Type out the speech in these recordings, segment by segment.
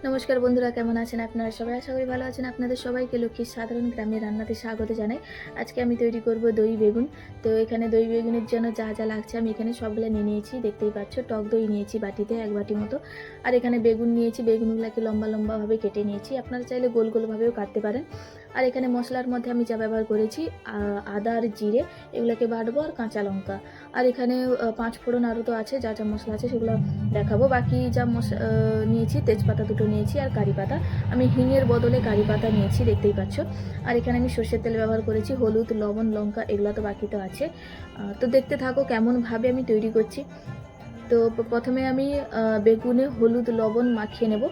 নমস্কার বন্ধুরা, কেমন আছেন আপনারা সবাই? আশা করি ভালো আছেন। আপনাদের সবাইকে লক্ষ্মীর সাধারণ গ্রামের রান্নাতে স্বাগত জানাই। আজকে আমি তৈরি করব দই বেগুন। তো এখানে দই বেগুনের জন্য যা যা লাগছে আমি এখানে সবগুলো নিয়ে নিয়েছি। দেখতেই পাচ্ছ, টক দই নিয়েছি বাটিতে 1 বাটি মতো। আর এখানে বেগুন নিয়েছি, বেগুনগুলোকে লম্বা লম্বাভাবে কেটে নিয়েছি। আপনারা চাইলে গোল গোলভাবেও কাটতে পারেন। আর এখানে মশলার মধ্যে আমি যা ব্যবহার করেছি, আদা আর জিরে এগুলোকে বাটবো, আর কাঁচা লঙ্কা। আর এখানে 5 ফোড়ন আরও তো আছে, যা যা মশলা আছে সেগুলো দেখাবো। বাকি যা নিয়েছি, তেজপাতা দুটো নিয়েছি আর কারি পাতা। আমি হিঙের বদলে কারি পাতা নিয়েছি, দেখতেই পাচ্ছ। আর এখানে আমি সর্ষের তেল ব্যবহার করেছি, হলুদ, লবণ, লঙ্কা এগুলো তো বাকি তো আছে। তো দেখতে থাকো কেমনভাবে আমি তৈরি করছি। তো প্রথমে আমি বেগুনে হলুদ লবণ মাখিয়ে নেব।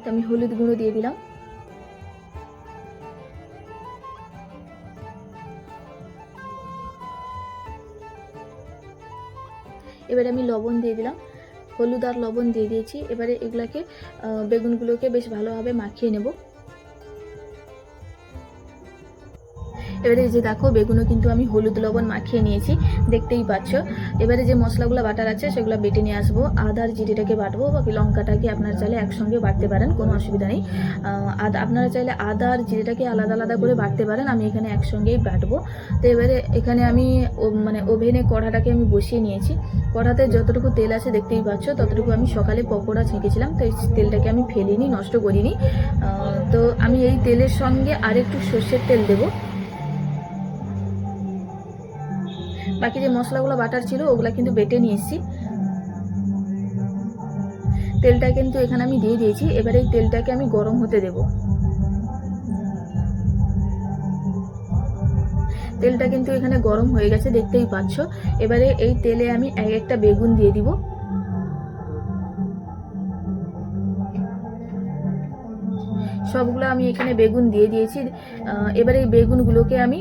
তো আমি হলুদ গুঁড়ো দিয়ে দিলাম। এবারে আমি লবণ দিয়ে দিলাম, হলুদ আর লবণ দিয়ে দিয়েছি। এবারে এগুলাকে বেগুনগুলোকে বেশ ভালোভাবে মাখিয়ে নেব। এবারে যে দেখো, বেগুনও কিন্তু আমি হলুদ লবণ মাখিয়ে নিয়েছি, দেখতেই পাচ্ছ। এবারে যে মশলাগুলো বাটার আছে সেগুলো বেটে নিয়ে আসবো। আদা আর জিরেটাকে বাটবো, বাকি লঙ্কাটাকে আপনারা চাইলে একসঙ্গে বাটতে পারেন, কোনো অসুবিধা নেই। আপনারা চাইলে আদা আর জিরেটাকে আলাদা আলাদা করে বাটতে পারেন, আমি এখানে একসঙ্গেই বাটবো। তো এবারে এখানে আমি ওভেনে কড়াটাকে আমি বসিয়ে নিয়েছি। কড়াতে যতটুকু তেল আছে দেখতেই পাচ্ছ, ততটুকু আমি সকালে পকোড়া ছেঁকেছিলাম, তো এই তেলটাকে আমি ফেলিনি, নষ্ট করিনি। তো আমি এই তেলের সঙ্গে আরেকটু সর্ষের তেল দেবো। বাকি যে মশলাগুলো বাটার ছিল ওগুলা কিন্তু বেটে নিয়ে এসেছি। তেলটা কিন্তু এখানে আমি দিয়ে দিয়েছি। এবারে এই তেলটাকে আমি গরম হতে দেব। তেলটা কিন্তু এখানে গরম হয়ে গেছে, দেখতেই পাচ্ছ। এবারে এই তেলে আমি একটা বেগুন দিয়ে দিব। সবগুলো আমি এখানে বেগুন দিয়ে দিয়েছি। এবারে এই বেগুনগুলোকে আমি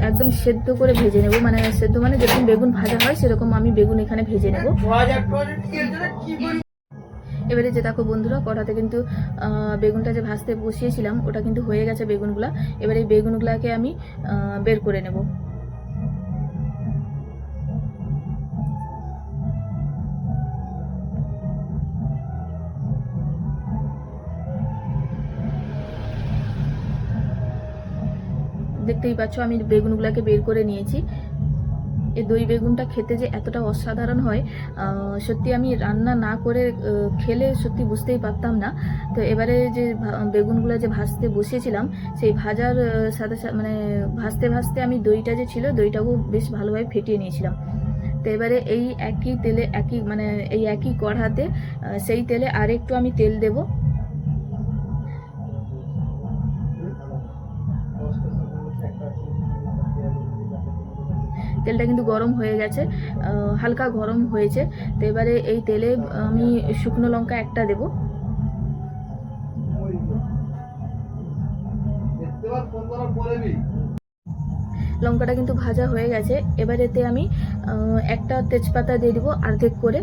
একদম সেদ্ধ করে ভেজে নেব, সেদ্ধ যেরকম বেগুন ভাজা হয় সেরকম আমি বেগুন এখানে ভেজে নেব। এবারে যে দেখো বন্ধুরা, কড়াতে কিন্তু বেগুনটা যে ভাজতে বসিয়েছিলাম ওটা কিন্তু হয়ে গেছে বেগুনগুলা। এবারে এই বেগুনগুলাকে আমি বের করে নেব। দেখতেই পাচ্ছ আমি বেগুনগুলাকে বের করে নিয়েছি। এই দই বেগুনটা খেতে যে এতটা অসাধারণ হয়, সত্যি আমি রান্না না করে খেলে সত্যি বুঝতেই পারতাম না। তো এবারে যে বেগুনগুলো যে ভাজতে বসিয়েছিলাম, সেই ভাজার সাথে ভাজতে ভাজতে আমি দইটা যে ছিল দইটাও বেশ ভালোভাবে ফেটিয়ে নিয়েছিলাম। তো এবারে এই একই তেলে এই একই কড়াতে সেই তেলে আরেকটু আমি তেল দেব। তেলটা কিন্তু গরম হয়ে গেছে, হালকা গরম হয়েছে। তো এবারে এই তেলে আমি শুকনো লঙ্কা একটা দেব। লঙ্কাটা কিন্তু ভাজা হয়ে গেছে। এবার এতে আমি একটা তেজপাতা দিয়ে দিব অর্ধেক করে।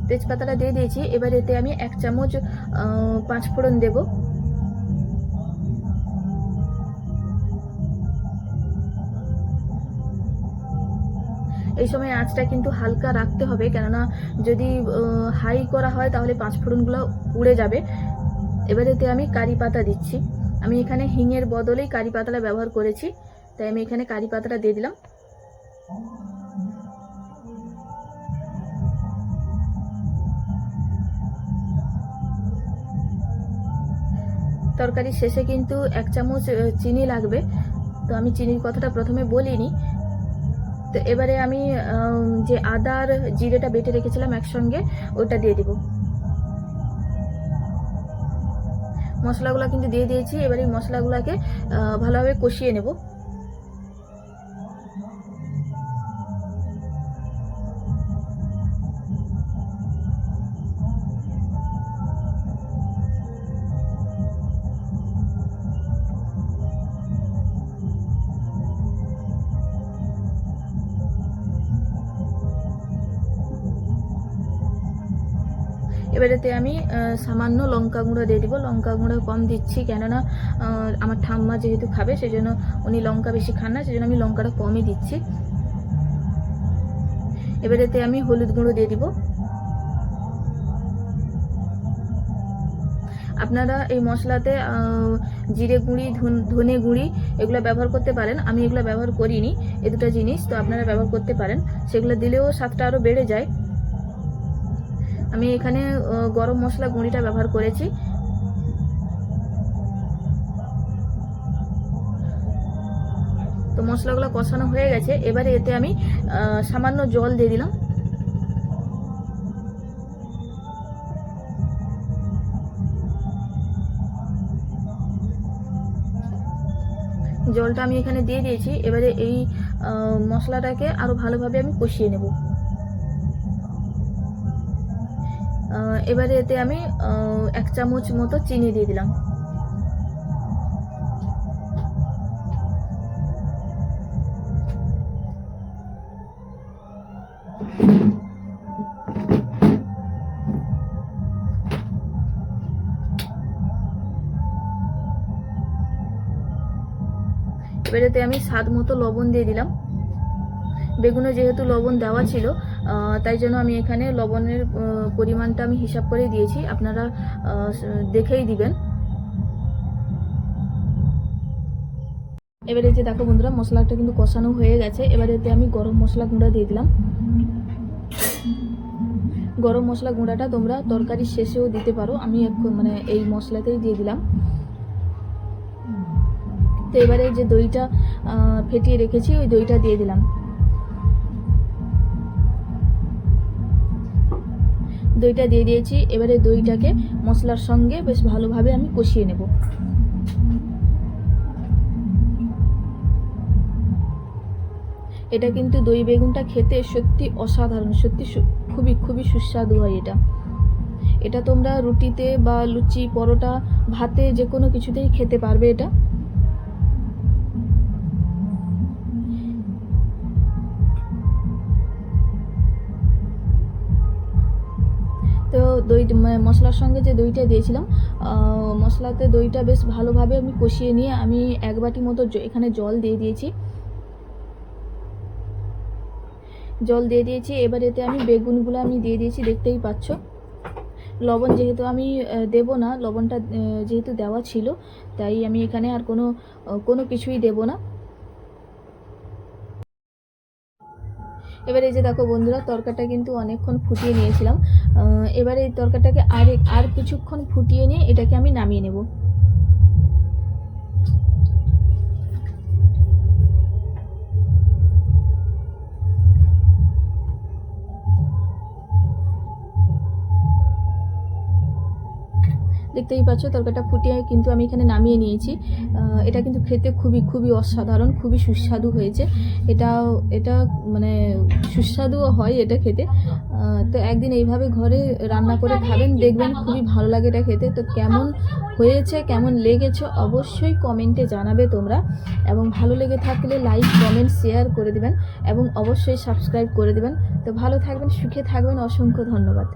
তেজপাতাটা দিয়ে দিয়েছি। এবার এতে আমি 1 চামচ 5 ফোড়ন দেব। এই সময় আঁচটা কিন্তু হালকা রাখতে হবে, কেননা যদি হাই করা হয় তাহলে 5 ফোড়নগুলো উড়ে যাবে। এবার এতে আমি কারি পাতা দিচ্ছি। আমি এখানে হিঙের বদলেই কারি পাতাটা ব্যবহার করেছি, তাই আমি এখানে কারি পাতাটা দিয়ে দিলাম। তরকারির শেষে কিন্তু 1 চামচ চিনি লাগবে, তো আমি চিনির কথাটা প্রথমে বলিনি। তো এবারে আমি যে আদা আর জিরেটা বেটে রেখেছিলাম একসঙ্গে, ওটা দিয়ে দিব। মশলাগুলো কিন্তু দিয়ে দিয়েছি। এবার এই মশলাগুলোকে ভালোভাবে কষিয়ে নেব। এবারেতে আমি সামান্য লঙ্কা গুঁড়ো দিয়ে দিব। লঙ্কা গুঁড়ো কম দিচ্ছি, কেননা আমার ঠাম্মা যেহেতু খাবে সেজন্য উনি লঙ্কা বেশি খান না, সেজন্য আমি লঙ্কাটা কমই দিচ্ছি। এবারেতে আমি হলুদ গুঁড়ো দিয়ে দিব। আপনারা এই মশলাতে জিরে গুঁড়ি, ধনে গুঁড়ি এগুলো ব্যবহার করতে পারেন। আমি এগুলো ব্যবহার করিনি, এই দুটো জিনিস তো আপনারা ব্যবহার করতে পারেন, সেগুলো দিলেও স্বাদটা আরও বেড়ে যায়। আমি এখানে গরম মশলা গুঁড়িটা ব্যবহার করেছি। তো মশলাগুলো কষানো হয়ে গেছে, এবারে এতে আমি সামান্য জল দিয়ে দিলাম। জলটা আমি এখানে দিয়ে দিয়েছি। এবারে এই মশলাটাকে আরও ভালোভাবে আমি কষিয়ে নেব। এবারে এতে আমি 1 চামচ মতো চিনি দিয়ে দিলাম। এবারেতে আমি স্বাদ মতো লবণ দিয়ে দিলাম। বেগুনে যেহেতু লবণ দেওয়া ছিল, তাই জন্য আমি এখানে লবণের পরিমাণটা আমি হিসাব করে দিয়েছি, আপনারা দেখেই দিবেন। এবারে যে দেখো বন্ধুরা, মশলাটা কিন্তু কষানো হয়ে গেছে। এবারে এতে আমি গরম মশলা গুঁড়া দিয়ে দিলাম। গরম মশলা গুঁড়াটা তোমরা তরকারির শেষেও দিতে পারো, আমি মানে এই মশলাতেই দিয়ে দিলাম। তো এবারে যে দইটা ফেটিয়ে রেখেছি, ওই দইটা দিয়ে দিলাম। দইটা দিয়ে দিয়েছি। এবারে দইটাকে মশলার সঙ্গে বেশ ভালোভাবে আমি কষিয়ে নেব। এটা কিন্তু দই বেগুনটা খেতে সত্যি অসাধারণ, সত্যি খুবই খুবই সুস্বাদু হয় এটা। এটা তোমরা রুটিতে বা লুচি, পরোটা, ভাতে যে কোনো কিছুতেই খেতে পারবে এটা। তো দই মশলার সঙ্গে যে দইটা দিয়েছিলাম, মশলাতে দইটা বেশ ভালোভাবে আমি কষিয়ে নিয়ে আমি 1 বাটি মতো এখানে জল দিয়ে দিয়েছি। এবার এতে আমি বেগুনগুলো আমি দিয়ে দিয়েছি, দেখতেই পাচ্ছ। লবণ যেহেতু আমি দেব না, লবণটা যেহেতু দেওয়া ছিল, তাই আমি এখানে আর কোনো কিছুই দেব না। এবার এই যে দেখো বন্ধুরা, তরকারিটা কিন্তু অনেকক্ষণ ফুটিয়ে নিয়েছিলাম। এবারে এই তরকারিটাকে আর কিছুক্ষণ ফুটিয়ে নিয়ে এটাকে আমি নামিয়ে নেব। দেখতেই পাচ্ছ তরকারিটা ফুটিয়ে কিন্তু আমি এখানে নামিয়ে নিয়েছি। এটা কিন্তু খেতে খুবই খুবই অসাধারণ, খুবই সুস্বাদু হয়েছে। এটা মানে সুস্বাদুও হয় এটা খেতে। তো একদিন এইভাবে ঘরে রান্না করে খাবেন, দেখবেন খুবই ভালো লাগে এটা খেতে। তো কেমন হয়েছে, কেমন লেগেছে অবশ্যই কমেন্টে জানাবে তোমরা, এবং ভালো লেগে থাকলে লাইক, কমেন্ট, শেয়ার করে দেবেন এবং অবশ্যই সাবস্ক্রাইব করে দেবেন। তো ভালো থাকবেন, সুখে থাকবেন, অসংখ্য ধন্যবাদ।